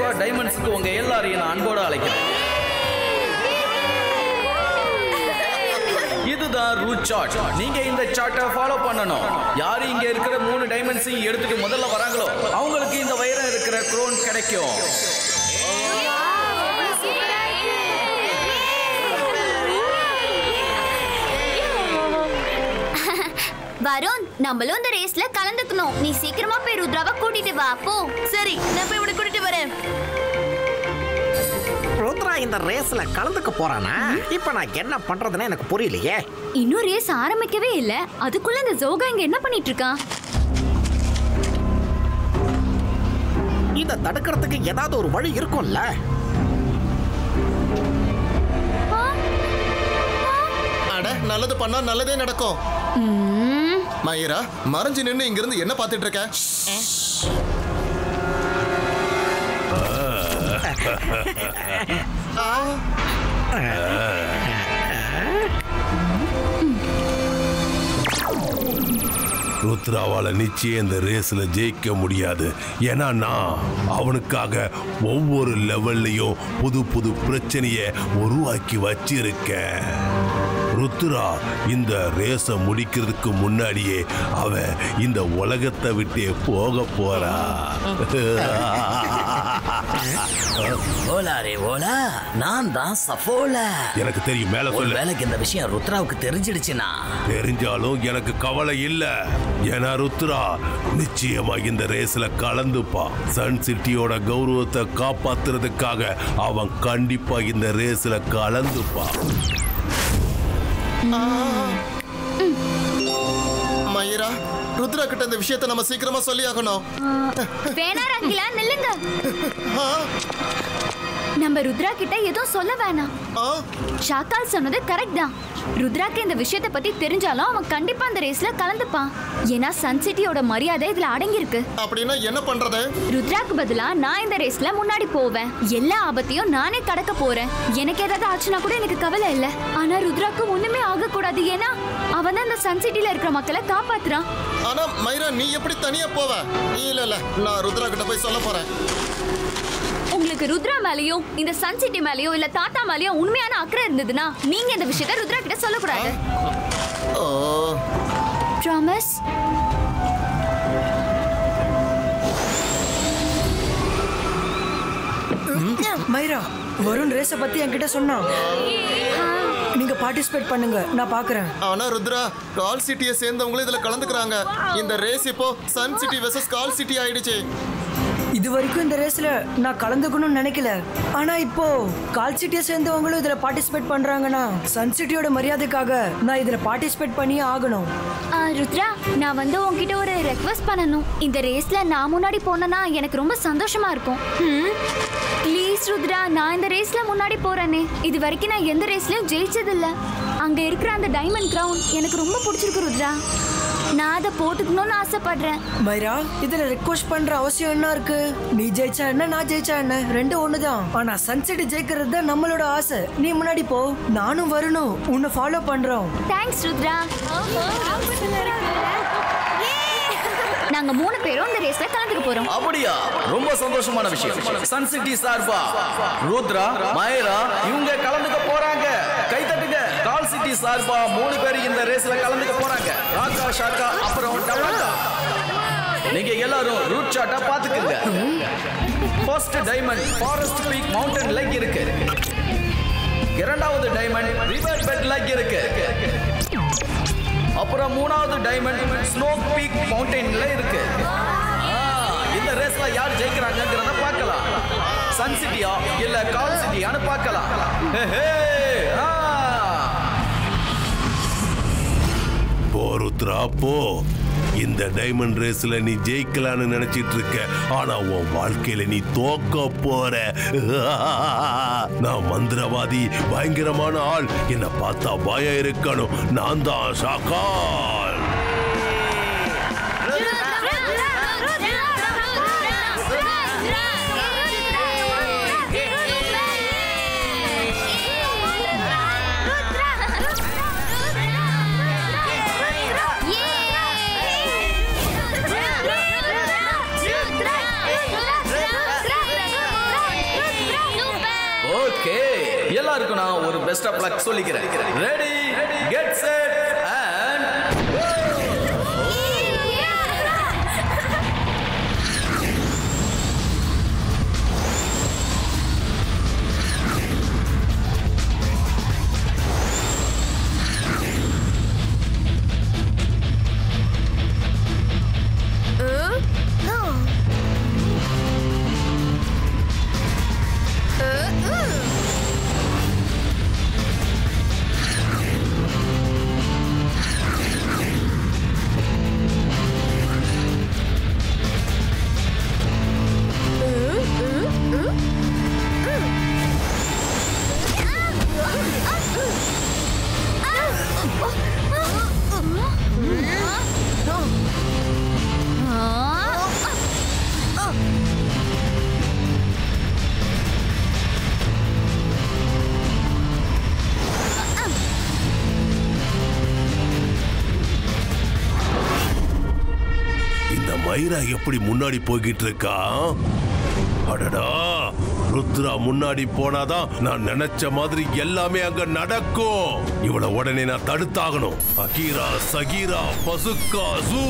ரேஸோட டைமண்ட்ஸுக்கு உங்க எல்லாரையும் நான் அன்போட அழைக்கிறேன். இதுதான் ரூட் சார்ட். நீங்க இந்த சார்ட்டை ஃபாலோ பண்ணணும். யாரு இங்க இருக்கிற 3 டைமண்ட்ஸையும் எடுத்துட்டு முதல்ல வராங்களோ அவங்களுக்கு இந்த வைரம் இருக்கிற க்ரோன் கிடைக்கும். வருண், நம்மளும் இந்த ரேஸ்ல கலந்துக்கணும். நீ சீக்கிரமா போய் ருத்ராவை கூட்டிட்டு வா. போ. சரி, நான் போய் உனக்கு கூட்டிட்டு வரேன். ருத்ரா இந்த ரேஸ்ல கலந்துக்க போறானா? இப்ப நான் என்ன பண்றதுன்னு எனக்கு புரியலையே. இன்னும் ரேஸ் ஆரம்பிக்கவே இல்ல, அதுக்குள்ள இந்த ஜோகா இங்க என்ன பண்ணிட்டு இருக்கான்? இத தடுக்கிறதுக்கு ஏதாவது ஒரு வழி இருக்கும்ல? அட, நல்லது பண்ணா நல்லதே நடக்கும். மயிரா, மறைஞ்சு நின்னு இங்க இருந்து என்ன பாத்துட்டு இருக்க? ருத்ராவால நிச்சயம் இந்த ரேஸ்ல ஜெயிக்க முடியாது. ஏன்னா நான் அவனுக்காக ஒவ்வொரு லெவல்லையும் புது புது பிரச்சனையை உருவாக்கி வச்சிருக்கேன். ருத்ரா இந்த ரேஸை முடிக்கிறதுக்கு முன்னாடியே அவன் இந்த உலகத்தை விட்டே போக போறா. ஓலா ரே ஓலா, நான் தான் சஃபோலா. எனக்கு தெரியும், மேல சொல்லு. வேலைக்கு இந்த விஷயம் ருத்ராவுக்கு தெரிஞ்சிடுச்சுன்னா? தெரிஞ்சாலும் எனக்கு கவலை இல்ல. ஏன்னா ருத்ரா நிச்சயமா இந்த ரேஸ்ல கலந்துப்பான். சன் சிட்டியோட கௌரவத்தை காப்பாத்துறதுக்காக அவன் கண்டிப்பா இந்த ரேஸ்ல கலந்துப்பான். மயிரா, ருத்ரா கிட்ட இந்த விஷயத்தை நம்ம சீக்கிரமா சொல்லி ஆகணும். வேணா ரங்கிலா, நில்லுங்க. நம்ம ருத்ரா கிட்ட எதுவும் சொல்ல வேணாம். ஷாக்கால் சொன்னது கரெக்ட் தான். ருத்ராக்கு இந்த விஷயத்தை பத்தி தெரிஞ்சாலும் அவன் கண்டிப்பா அந்த ரேஸ்ல கலந்துப்பான். ஏன்னா சன் சிட்டியோட மரியாதை இதுல அடங்கி இருக்கு. அப்படின்னா என்ன பண்றது? ருத்ராக்கு பதிலா நான் இந்த ரேஸ்ல முன்னாடி போவேன். எல்லா ஆபத்தையும் நானே கடக்க போறேன். எனக்கு ஏதாவது ஆச்சுன்னா கூட எனக்கு கவலை இல்ல. ஆனா ருத்ராக்கு ஒண்ணுமே ஆக கூடாது. ஏன்னா அவன் தான் இந்த சன் சிட்டில இருக்கிற மக்களை காப்பாத்துறான். ஆனா மயிரா, நீ எப்படி தனியா போவ? இல்ல, நான் ருத்ரா கிட்ட போய் சொல்ல போறேன். உங்களுக்கு ருத்ரா மேலயும் இந்த சன் சிட்டி மேலயும் இல்ல தாத்தா மேலயும் உண்மையான அக்கறை இருந்ததுன்னா நீங்க இந்த விஷயத்தை ருத்ரா கிட்ட சொல்லக்கூடாது. ப்ராமிஸ்? மைரா, வருண் ரேஸ பத்தி என்கிட்ட சொன்னா. நீங்க பார்ட்டிசிபேட் பண்ணுங்க, நான் பாக்குறேன். ஆனா ருத்ரா, கால் சிட்டியை சேர்ந்தவங்களும் இதுல கலந்துக்கிறாங்க. இந்த ரேஸ் இப்போ சன் சிட்டி வெர்சஸ் கால் சிட்டி ஆயிடுச்சு. இது வரைக்கும் இந்த ரேஸ்ல நான் கலந்துக்கணும்னு நினைக்கல. ஆனா இப்போ கால் சிட்டியை சேர்ந்தவங்களும் இதுல பார்ட்டிசிபேட் பண்றாங்கன்னா சன் சிட்டியோட மரியாதைக்காக நான் இதுல பார்ட்டிசிபேட் பண்ணியே ஆகணும். ருத்ரா, நான் வந்து உன்கிட்ட ஒரு ரெக்வெஸ்ட் பண்ணணும். இந்த ரேஸ்ல நான் முன்னாடி போனேன்னா எனக்கு ரொம்ப சந்தோஷமா இருக்கும். ப்ளீஸ் ருத்ரா, நான் இந்த ரேஸ்ல முன்னாடி போறேனே. இது வரைக்கும் நான் எந்த ரேஸ்லயும் ஜெயிச்சதில்ல. அங்க இருக்கிற அந்த டைமண்ட் கிரவுன் எனக்கு ரொம்ப பிடிச்சிருக்கு ருத்ரா. நான் அதை போட்டுக்கணும்னு ஆசைப்படுறேன். மைரா, இதுல ரிக்வெஸ்ட் பண்ற அவசியம் என்ன இருக்கு? நீ ஜெயிச்சா என்ன, நான் ஜெயிச்சா என்ன, ரெண்டும் ஒண்ணுதான். ஆனா சன்செட் ஜெயிக்கிறது தான் நம்மளோட ஆசை. நீ முன்னாடி போ, நானும் வரணும். உன்னை ஃபாலோ பண்றோம். தேங்க்ஸ் ருத்ரா. நாங்க 3 பேரும் இந்த ரேஸ்ல கலந்துக்க போறோம். அப்படியா? ரொம்ப சந்தோஷமான விஷயம். சன் சிட்டி சார்பா ருத்ரா, மயிரா இவங்க கலந்துக்க போறாங்க. கை தட்டுங்க. கால் சிட்டி சார்பா 3 பேர் இந்த ரேஸ்ல கலந்துக்க போறாங்க. ராகா, ஷாக்கா, அப்புறம் டமாக்கா. நீங்க எல்லாரும் ரூட் சார்ட்டை பாத்துக்கங்க. First diamond forest peak mountain lake இருக்கு. இரண்டாவது டைமண்ட் ரிவர் பெட் லேக் இருக்கு. அப்புறம் மூணாவது டைமண்ட் ஸ்னோ பீக் மவுண்டன்ல இருக்கு. இந்த ரேஸ்ல யார் ஜெயிக்கிறாங்கங்கறத பார்க்கலாம். சன் சிட்டியா இல்ல கால் சிட்டியான்னு பார்க்கலாம். போ ருத்ரா, போ. இந்த டைமண்ட் ரேஸ்ல நீ ஜெயிக்கலான்னு நினைச்சிட்டு இருக்க. ஆனா உன் வாழ்க்கையில நீ தோக்க போற. நான் மந்திரவாதி, பயங்கரமான ஆள். என்ன பார்த்தா பயம் இருக்கணும். நான் தான் ஷாக்கால். ஓகே, எல்லாருக்கும் நான் ஒரு பெஸ்ட் ஆஃப் லக் சொல்லிக்கிறேன். ரெடி, கெட் செட் அண்ட் மைரா எப்படி முன்னாடி போய்கிட்டு இருக்கா? அடடா, ருத்ரா முன்னாடி போனாதான் நான் நினைச்ச மாதிரி எல்லாமே அங்க நடக்கும். இவளை உடனே நான் தடுத்தாகணும். அகீரா சகீரா பசுக்காசு.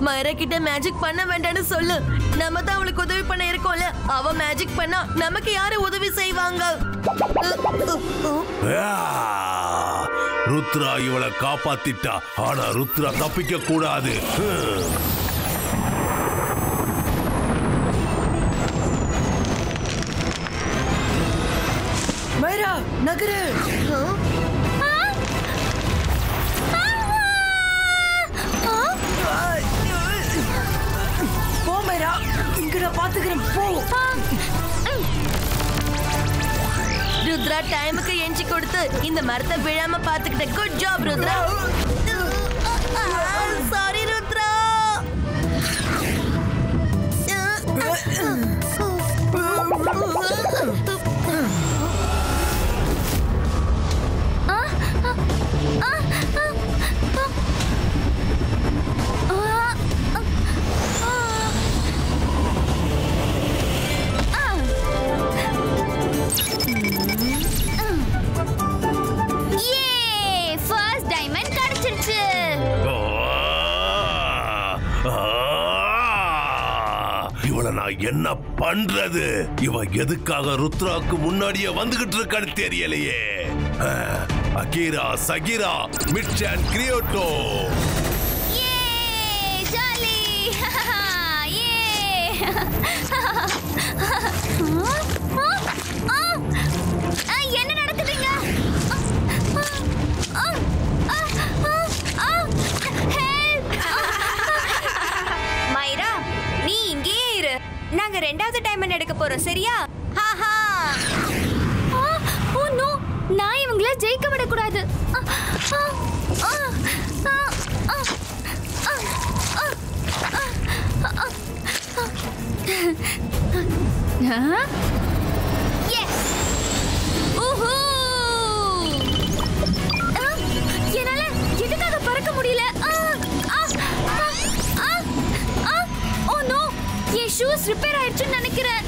மைரா கிட்ட மேஜிக் பண்ண வேண்டாம்னு சொல்லு. நம்ம தான் அவளுக்கு உதவி பண்ண இருக்கோம்ல. அவ மேஜிக் பண்ணா நமக்கு யாரு உதவி செய்வாங்க? ருத்ரா இவளை காப்பாத்திட்டா. ஆனா ருத்ரா தப்பிக்க கூடாது. மைரா நகரு. போ மைரா, இங்க நான் பாத்துக்கிறேன். போ. ருத்ரா டைமுக்கு எஞ்சி கொடுத்து இந்த மரத்தை விழாம பாத்துக்கிட்ட. Good job Rudra. Sorry Rudra. இவளை நான் என்ன பண்றது? இவ எதுக்காக ருத்ராக்கு முன்னாடியே வந்துகிட்டு இருக்கான்னு தெரியலையே. அகீரா சகீரா மிட்ச் அண்ட் கிரியோட்டோ. என்ன நடக்குதுங்க? மைரா, நீ இங்கே இரு. நாங்க ரெண்டாவது டைமண்ட் எடுக்க போறோம், சரியா? ஓ நோ, நான் இவங்கள ஜெயிக்க விட கூடாது. என்னால எதுக்காக பறக்க முடியல? ஓ நோ, என் ஷூஸ் ரிப்பேர் ஆயிடுச்சுன்னு நினைக்கிறேன்.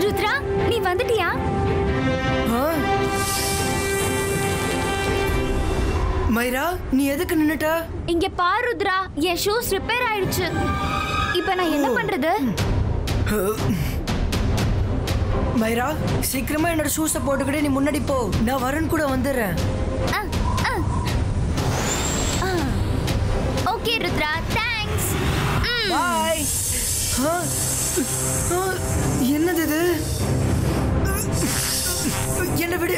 ருத்ரா நீ வந்துட்டியா? மைரா நீ எதுக்கு நின்னுட்ட? இங்க பாரு ருத்ரா, என் ஷூஸ் ரிப்பேர் ஆயிடுச்சு. இப்ப நான் என்ன பண்றது? மைரா சீக்கிரமா என்னோட ஷூஸை போட்டுக்கிட்டே நீ முன்னாடி போ. நான் வருண் கூட வந்துடுறேன். Okay Rudra, thanks. பாய். என்னது இது? என்ன விடு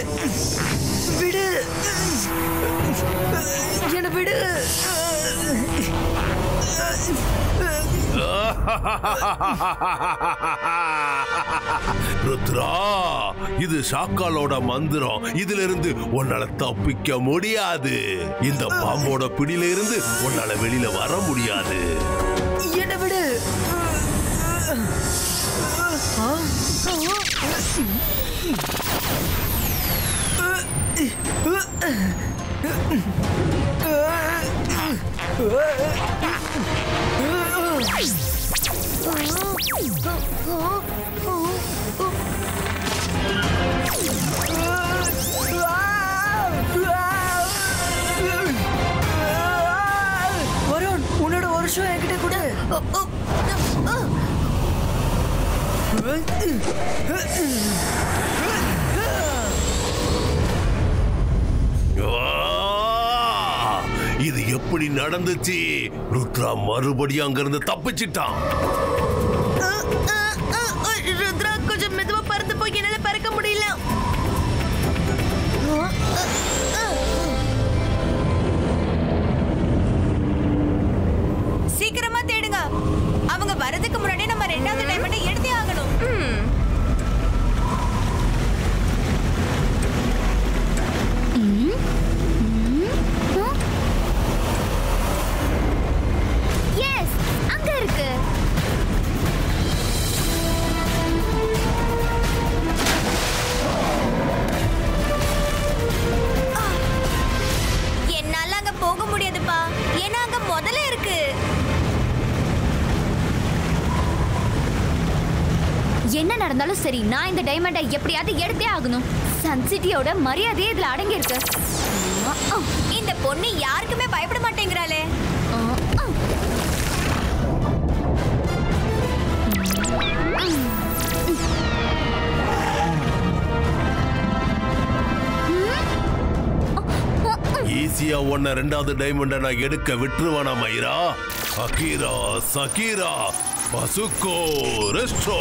விடு என்ன விடு. ருத்ரா, இது ஷாக்காலோட மந்திரம். இதுல இருந்து உன்னால தப்பிக்க முடியாது. இந்த பாம்போட பிடியில இருந்து உன்னால வெளியில வர முடியாது. என்ன விடு. வருண் உன்னோட வருஷம் என்கிட்ட கூட. இது எப்படி நடந்துச்சு? ருத்ரா மறுபடியும் அங்கிருந்து தப்பிச்சிட்டான். ருத்ரா கொஞ்சம் மெதுவா பறந்து போய் என்னால பறக்க முடியல. சீக்கிரமா தேடுங்க. அவங்க வரதுக்கு முன்னாடி நம்ம ரெண்டாவது டைமண்டை எடுத்தே ஆகணும். எஸ், அங்க இருக்கு. என்னால அங்க போக முடியாதுப்பா, ஏன்னா அங்க முதல்ல இருக்கு. என்ன நடந்தாலும் சரி, நான் இந்த டைமண்டை எப்படியாவது எடுத்தே ஆகணும். சன் சிட்டியோட மரியாதையே இதுல அடங்கி இருக்கு. இந்த பொண்ணு யாருக்குமே பயப்பட மாட்டேங்கிறாளே. ஈஸியா உன்ன ரெண்டாவது டைமண்ட நான் எடுக்க விட்டுருவானா மைரா? Ahira சகீரா பசுக்கோ resto.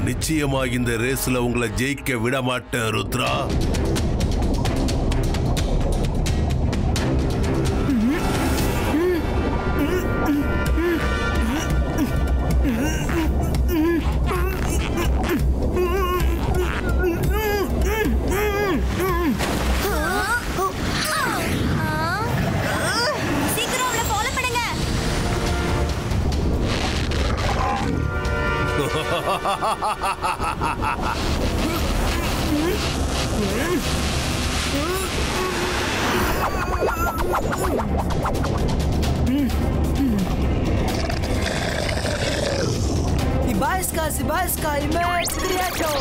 நிச்சயமா இந்த ரேஸ்ல உங்களை ஜெயிக்க விட மாட்டேன் ருத்ரா. சீக்கிரம் அவளை ஃபாலோ பண்ணுங்க. Sibaiska, imec triačo.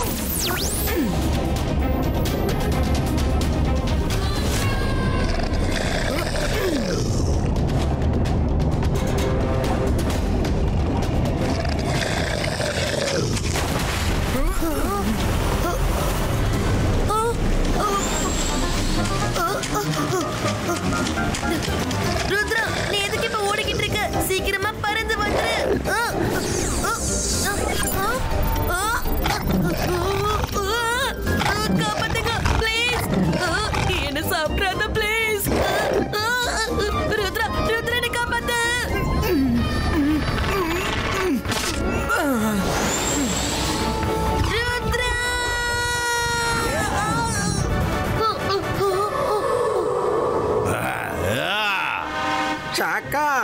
ருத்ரா, நீ எதுக்கு இப்ப ஓடிக்கிட்டு இருக்க? சீக்கிரமா பறந்து வந்துரு.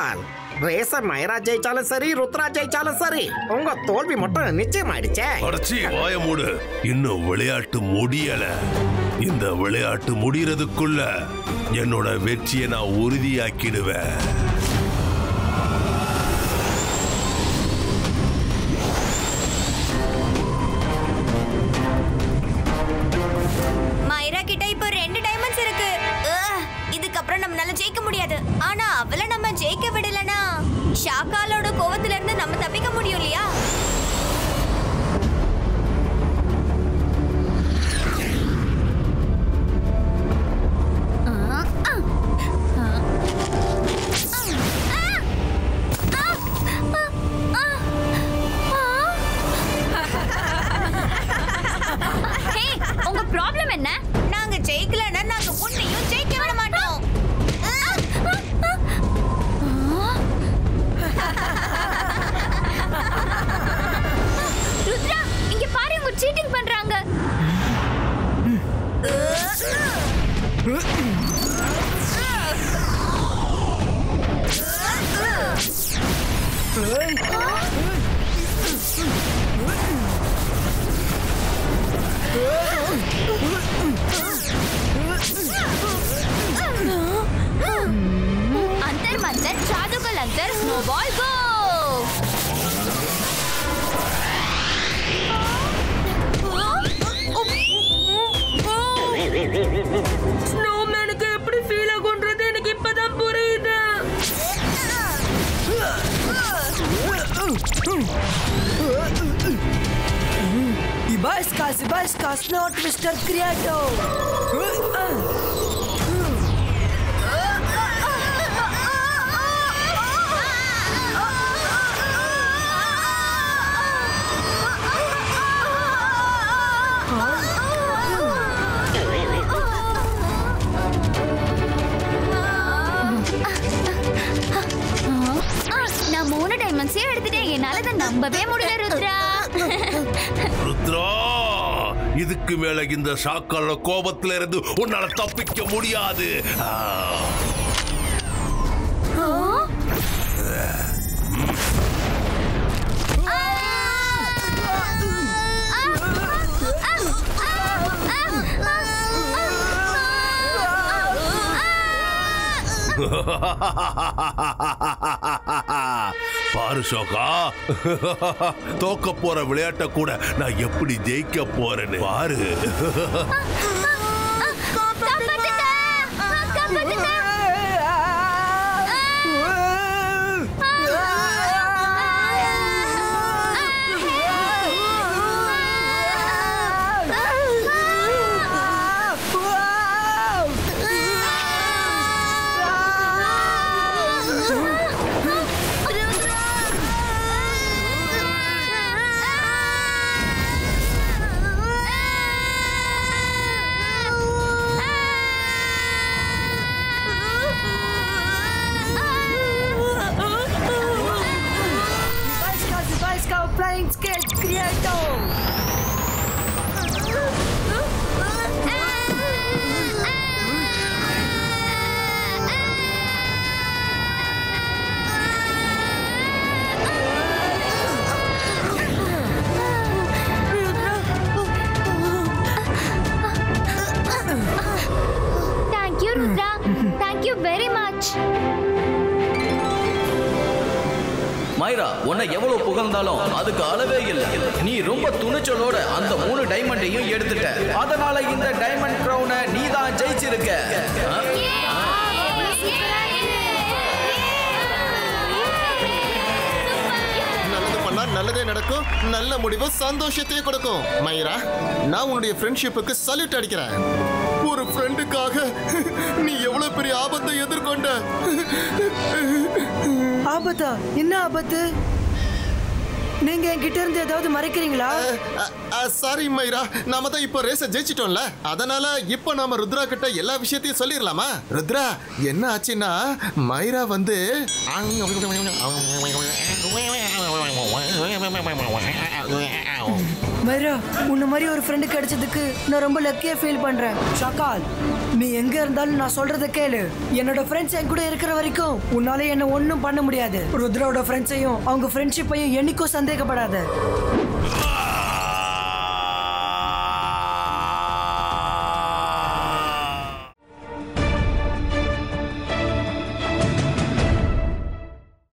சவால். ரேச மைரா ஜெயிச்சாலும் சரி, ருத்ரா ஜெயிச்சாலும் சரி, உங்க தோல்வி மட்டும் நிச்சயமாயிடுச்சே. அடச்சி வாய மூடு. இன்னும் விளையாட்டு முடியல. இந்த விளையாட்டு முடியறதுக்குள்ள என்னோட வெற்றியை நான் உறுதியாக்கிடுவேன். மைரா கிட்ட இப்போ 2 டைமண்ட்ஸ் இருக்கு. இதுக்கப்புறம் நம்மளால ஜெயிக்க முடியாது. ஆனா அவளை நம்ம ஜெயிக்க விடலனா ஷாக்காலோட கோவத்துல இருந்து நம்ம தப்பிக்க முடியும் இல்லையா? உங்க ப்ராப்ளம் என்ன? நாங்க ஜெயிக்கலன்னா நாங்க உன்னையும் ஜெயிக்க விட மாட்டோம். ருத்ரா, இங்க பாரு, உங்க சீட்டிங் பண்றாங்க. अंतर मंतर जादूगल अंतर स्नोबॉल गो. ஸ்னோமேனுக்கு எப்படி ஃபீல் ஆகும்ன்றது எனக்கு இப்பதான் புரியுது. Ibaiska, Snow Twister Creator. நான் 3 டைமண்ட்ஸே எடுத்துட்டேன். என்னால அதை நம்பவே முடியல ருத்ரா. ருத்ரா, இதுக்கு மேல இந்த ஷாக்கால கோபத்துல இருந்து உன்னால தப்பிக்க முடியாது. பாரு ஷோகா, தோக்க போற விளையாட்ட கூட நான் எப்படி ஜெயிக்க போறேன்னு பாரு. Flying Skate Creator. Thank you, Rudra. Thank you very much. மைரா, உன்னை எவ்வளவு புகழ்ந்தாலும் அதுக்கு அளவே இல்லை. நீ ரொம்ப துணிச்சலோட அந்த 3 டைமண்டையும் எடுத்துட்ட. அதனால இந்த டைமண்ட் கிரவுனை நீ தான் ஜெயிச்சிருக்க. நல்லது பண்ணா நல்லதே நடக்கும். நல்ல முடிவு சந்தோஷத்தையே கொடுக்கும். மைரா, நான் உன்னுடைய ஃப்ரெண்ட்ஷிப்புக்கு சல்யூட் அடிக்கிறேன். ஒரு ஃப்ரெண்டுக்காக நீ எவ்வளவு பெரிய ஆபத்தை எதிர்கொண்ட. ஆபத்தா? என்ன ஆபத்து? நீங்க என்கிட்ட இருந்து ஏதாவது மறைக்கிறீங்களா? சாரி மைரா, நாம தான் இப்போ ரேஸை ஜெயிச்சிட்டோம்ல. அதனால இப்போ நாம ருத்ரா கிட்ட எல்லா விஷயத்தையும் சொல்லிடலாமா? ருத்ரா, என்ன ஆச்சுன்னா மைரா வந்து மைரா, உன்ன மாதிரி ஒரு ஃப்ரெண்டு கிடைச்சதுக்கு நான் ரொம்ப லக்கியா ஃபீல் பண்றேன். ஷாக்கால், நீ எங்க இருந்தாலும் நான் சொல்றத கேளு. என்னோட ஃப்ரெண்ட்ஸ் என் கூட இருக்கிற வரைக்கும் உன்னால என்ன ஒன்னும் பண்ண முடியாது. ருத்ராவோட ஃப்ரெண்ட்ஸையும் அவங்க ஃப்ரெண்ட்ஷிப்பையும் என்னைக்கும் சந்தேகப்படாத.